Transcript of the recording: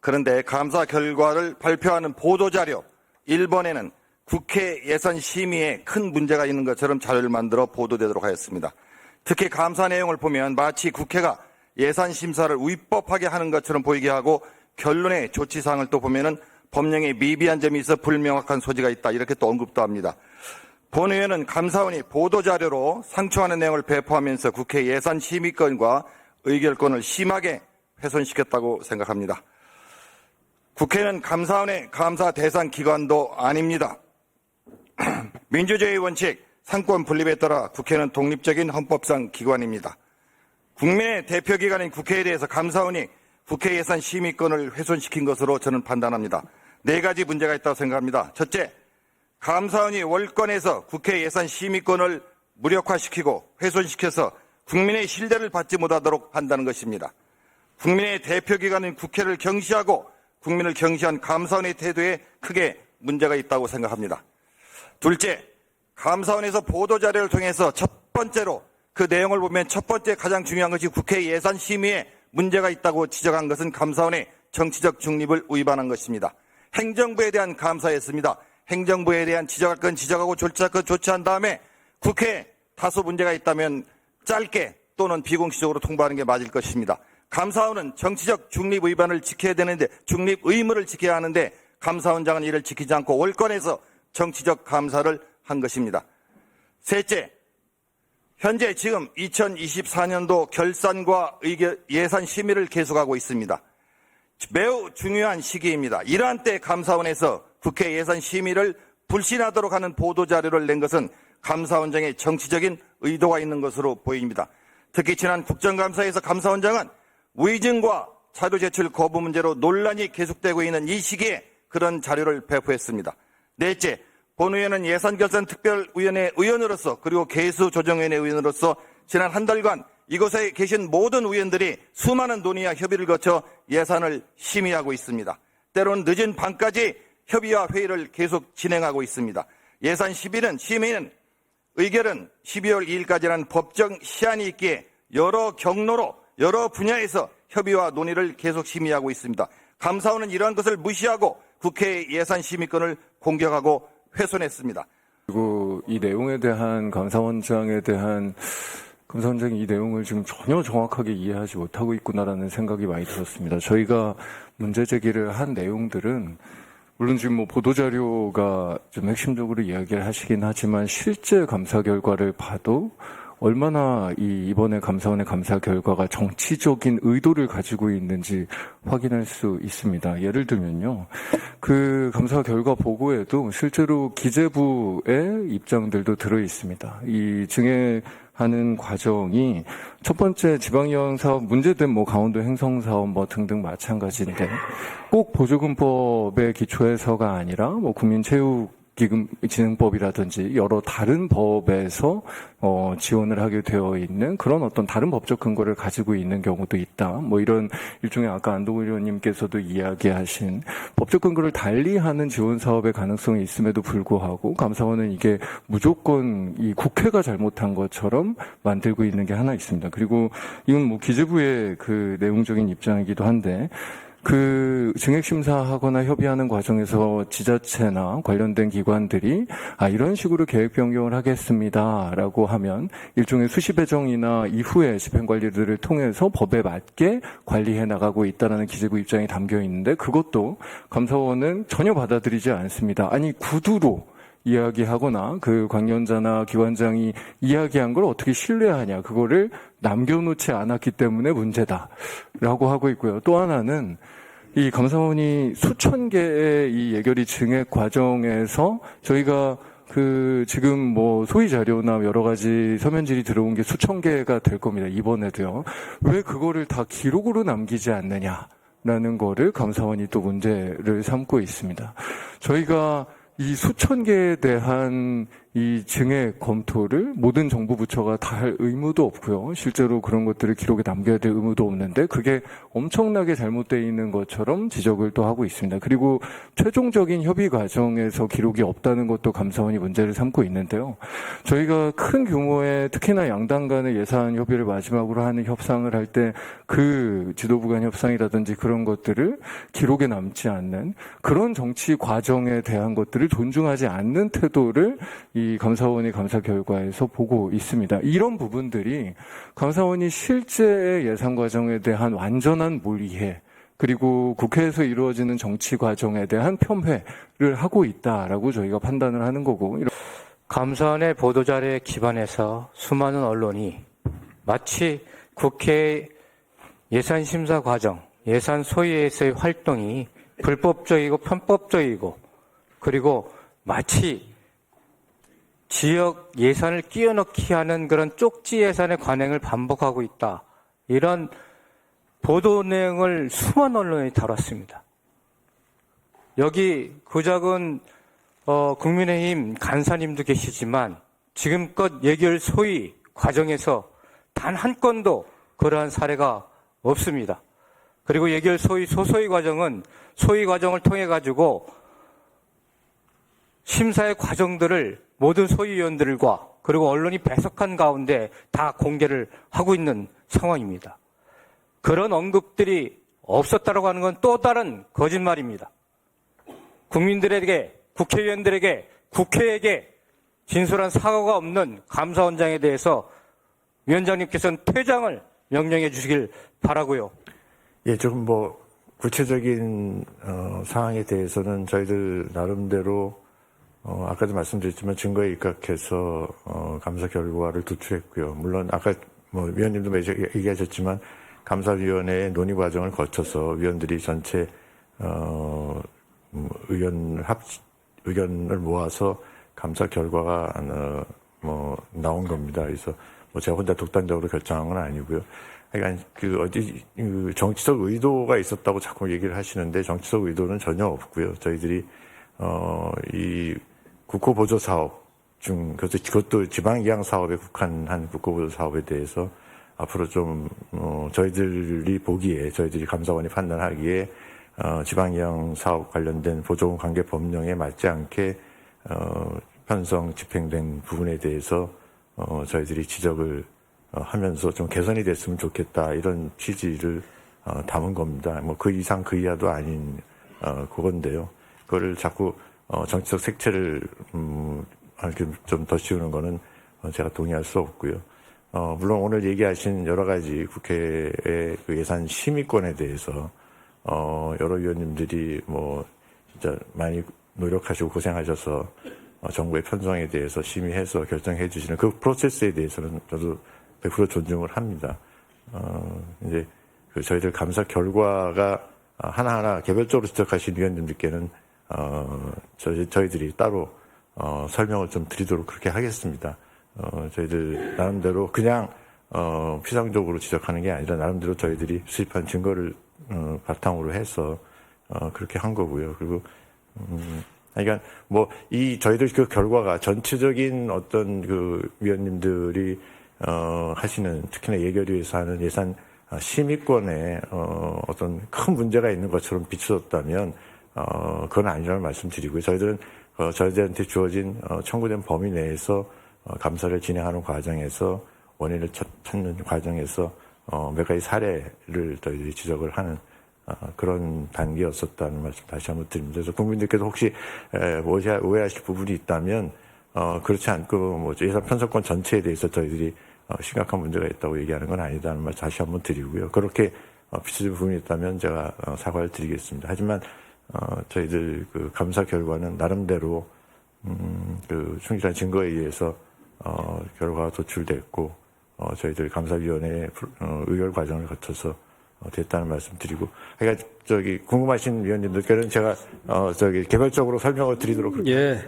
그런데 감사 결과를 발표하는 보도자료 1번에는 국회 예산심의에 큰 문제가 있는 것처럼 자료를 만들어 보도되도록 하였습니다. 특히 감사 내용을 보면 마치 국회가 예산심사를 위법하게 하는 것처럼 보이게 하고 결론의 조치사항을 또 보면은 법령에 미비한 점이 있어 불명확한 소지가 있다 이렇게 또 언급도 합니다. 본의원은 감사원이 보도자료로 상충하는 내용을 배포하면서 국회 예산심의권과 의결권을 심하게 훼손시켰다고 생각합니다. 국회는 감사원의 감사 대상 기관도 아닙니다. 민주주의 원칙, 상권 분립에 따라 국회는 독립적인 헌법상 기관입니다. 국민의 대표기관인 국회에 대해서 감사원이 국회 예산 심의권을 훼손시킨 것으로 저는 판단합니다. 4가지 문제가 있다고 생각합니다. 첫째, 감사원이 월권에서 국회 예산 심의권을 무력화시키고 훼손시켜서 국민의 신뢰를 받지 못하도록 한다는 것입니다. 국민의 대표기관인 국회를 경시하고 국민을 경시한 감사원의 태도에 크게 문제가 있다고 생각합니다. 둘째, 감사원에서 보도자료를 통해서 첫 번째로 그 내용을 보면 첫 번째 가장 중요한 것이 국회 예산심의에 문제가 있다고 지적한 것은 감사원의 정치적 중립을 위반한 것입니다. 행정부에 대한 감사였습니다. 행정부에 대한 지적할 건 지적하고 조치할 건 조치한 다음에 국회에 다소 문제가 있다면 짧게 또는 비공식적으로 통보하는 게 맞을 것입니다. 감사원은 정치적 중립 위반을 지켜야 되는데 중립 의무를 지켜야 하는데 감사원장은 이를 지키지 않고 월권에서 정치적 감사를 한 것입니다. 셋째, 현재 지금 2024년도 결산과 예산 심의를 계속하고 있습니다. 매우 중요한 시기입니다. 이러한 때 감사원에서 국회 예산 심의를 불신하도록 하는 보도자료를 낸 것은 감사원장의 정치적인 의도가 있는 것으로 보입니다. 특히 지난 국정감사에서 감사원장은 위증과 자료 제출 거부 문제로 논란이 계속되고 있는 이 시기에 그런 자료를 배포했습니다. 넷째, 본의원은 예산결산특별위원회 의원으로서 그리고 개수조정위원회 의원으로서 지난 한 달간 이곳에 계신 모든 의원들이 수많은 논의와 협의를 거쳐 예산을 심의하고 있습니다. 때로는 늦은 밤까지 협의와 회의를 계속 진행하고 있습니다. 예산 심의는 의결은 12월 2일까지라는 법정 시한이 있기에 여러 경로로 여러 분야에서 협의와 논의를 계속 심의하고 있습니다. 감사원은 이러한 것을 무시하고 국회의 예산 심의권을 공격하고 훼손했습니다. 그리고 이 내용에 대한 감사원장에 대한 감사원장이 이 내용을 지금 전혀 정확하게 이해하지 못하고 있구나라는 생각이 많이 들었습니다. 저희가 문제 제기를 한 내용들은 물론 지금 뭐 보도자료가 좀 핵심적으로 이야기를 하시긴 하지만 실제 감사 결과를 봐도 얼마나 이번에 감사원의 감사 결과가 정치적인 의도를 가지고 있는지 확인할 수 있습니다. 예를 들면요. 그 감사 결과 보고에도 실제로 기재부의 입장들도 들어 있습니다. 이 증액하는 과정이 첫 번째 지방이용 사업 문제된 뭐 강원도 행성 사업 뭐 등등 마찬가지인데 꼭 보조금법의 기초에서가 아니라 뭐 국민체육기금진흥법이라든지 여러 다른 법에서 지원을 하게 되어 있는 그런 어떤 다른 법적 근거를 가지고 있는 경우도 있다. 뭐 이런 일종의 아까 안동훈 의원님께서도 이야기하신 법적 근거를 달리하는 지원 사업의 가능성이 있음에도 불구하고 감사원은 이게 무조건 이 국회가 잘못한 것처럼 만들고 있는 게 하나 있습니다. 그리고 이건 뭐 기재부의 그 내용적인 입장이기도 한데 그 증액심사하거나 협의하는 과정에서 지자체나 관련된 기관들이 이런 식으로 계획 변경을 하겠습니다라고 하면 일종의 수시 배정이나 이후의 집행관리들을 통해서 법에 맞게 관리해 나가고 있다는 기재부 입장이 담겨 있는데 그것도 감사원은 전혀 받아들이지 않습니다. 아니 구두로 이야기하거나 그 관련자나 기관장이 이야기한 걸 어떻게 신뢰하냐 그거를 남겨놓지 않았기 때문에 문제다라고 하고 있고요. 또 하나는 이 감사원이 수천 개의 이 예결위 증액 과정에서 저희가 그 지금 뭐 소위 자료나 여러 가지 서면질이 들어온 게 수천 개가 될 겁니다. 이번에도요. 왜 그거를 다 기록으로 남기지 않느냐라는 거를 감사원이 또 문제를 삼고 있습니다. 저희가 이 수천 개에 대한 이 증액 검토를 모든 정부 부처가 다 할 의무도 없고요. 실제로 그런 것들을 기록에 남겨야 될 의무도 없는데 그게 엄청나게 잘못되어 있는 것처럼 지적을 또 하고 있습니다. 그리고 최종적인 협의 과정에서 기록이 없다는 것도 감사원이 문제를 삼고 있는데요. 저희가 큰 규모의 특히나 양당 간의 예산 협의를 마지막으로 하는 협상을 할 때 그 지도부 간 협상이라든지 그런 것들을 기록에 남지 않는 그런 정치 과정에 대한 것들을 존중하지 않는 태도를 이 감사원이 감사 결과에서 보고 있습니다. 이런 부분들이 감사원이 실제의 예산 과정에 대한 완전한 몰이해 그리고 국회에서 이루어지는 정치 과정에 대한 폄훼를 하고 있다라고 저희가 판단을 하는 거고. 감사원의 보도자료에 기반해서 수많은 언론이 마치 국회 예산심사 과정, 예산 소위에서의 활동이 불법적이고 편법적이고 그리고 마치 지역 예산을 끼워넣기 하는 그런 쪽지 예산의 관행을 반복하고 있다. 이런 보도 내용을 수많은 언론이 다뤘습니다. 여기 구작은 국민의힘 간사님도 계시지만 지금껏 예결 소위 과정에서 단 한 건도 그러한 사례가 없습니다. 그리고 예결 소위 소소위 과정은 소위 과정을 통해 가지고 심사의 과정들을 모든 소위위원들과 그리고 언론이 배석한 가운데 다 공개를 하고 있는 상황입니다. 그런 언급들이 없었다고 하는 건 또 다른 거짓말입니다. 국민들에게, 국회의원들에게, 국회에게 진솔한 사과가 없는 감사원장에 대해서 위원장님께서는 퇴장을 명령해 주시길 바라고요. 예, 조금 구체적인 사항에 대해서는 저희들 나름대로 아까도 말씀드렸지만 증거에 입각해서 감사 결과를 도출했고요. 물론 아까 위원님도 얘기하셨지만 감사위원회의 논의 과정을 거쳐서 위원들이 전체 의견을 모아서 감사 결과가 나온 겁니다. 그래서 제가 혼자 독단적으로 결정한 건 아니고요. 그러니까 정치적 의도가 있었다고 자꾸 얘기를 하시는데 정치적 의도는 전혀 없고요. 저희들이 이 국고보조 사업 중 그것도 지방이양 사업에 국한한 국고보조 사업에 대해서 앞으로 좀 저희들이 보기에 저희들이 감사원이 판단하기에 지방이양 사업 관련된 보조금 관계 법령에 맞지 않게 편성 집행된 부분에 대해서 저희들이 지적을 하면서 좀 개선이 됐으면 좋겠다 이런 취지를 담은 겁니다. 그 이상 그 이하도 아닌 그건데요. 그거를 자꾸 정치적 색채를 좀 더 씌우는 거는 제가 동의할 수 없고요. 물론 오늘 얘기하신 여러 가지 국회의 그 예산 심의권에 대해서 여러 위원님들이 진짜 많이 노력하시고 고생하셔서 정부의 편성에 대해서 심의해서 결정해 주시는 그 프로세스에 대해서는 저도 100% 존중을 합니다. 이제 저희들 감사 결과가 하나하나 개별적으로 지적하신 위원님들께는 저희들이 따로 설명을 좀 드리도록 그렇게 하겠습니다. 저희들 나름대로 그냥 피상적으로 지적하는 게 아니라 나름대로 저희들이 수집한 증거를 바탕으로 해서 그렇게 한 거고요. 그리고 그러니까 저희들 그 결과가 전체적인 어떤 그 위원님들이 하시는 특히나 예결위에서 하는 예산 심의권에 어떤 큰 문제가 있는 것처럼 비춰졌다면 그건 아니라는 말씀드리고요. 저희들은 저희들한테 주어진 청구된 범위 내에서 감사를 진행하는 과정에서 원인을 찾는 과정에서 몇 가지 사례를 저희들이 지적을 하는 그런 단계였었다는 말씀 다시 한번 드립니다. 그래서 국민들께서 혹시 오해하실 부분이 있다면 그렇지 않고 예산 편성권 전체에 대해서 저희들이 심각한 문제가 있다고 얘기하는 건 아니다는 말씀 다시 한번 드리고요. 그렇게 비춰진 부분이 있다면 제가 사과를 드리겠습니다. 하지만 저희들 그 감사 결과는 나름대로 그 충실한 증거에 의해서 결과가 도출됐고 저희들 감사위원회의 의결 과정을 거쳐서 됐다는 말씀드리고, 그러니까 궁금하신 위원님들께는 제가 개별적으로 설명을 드리도록. 예.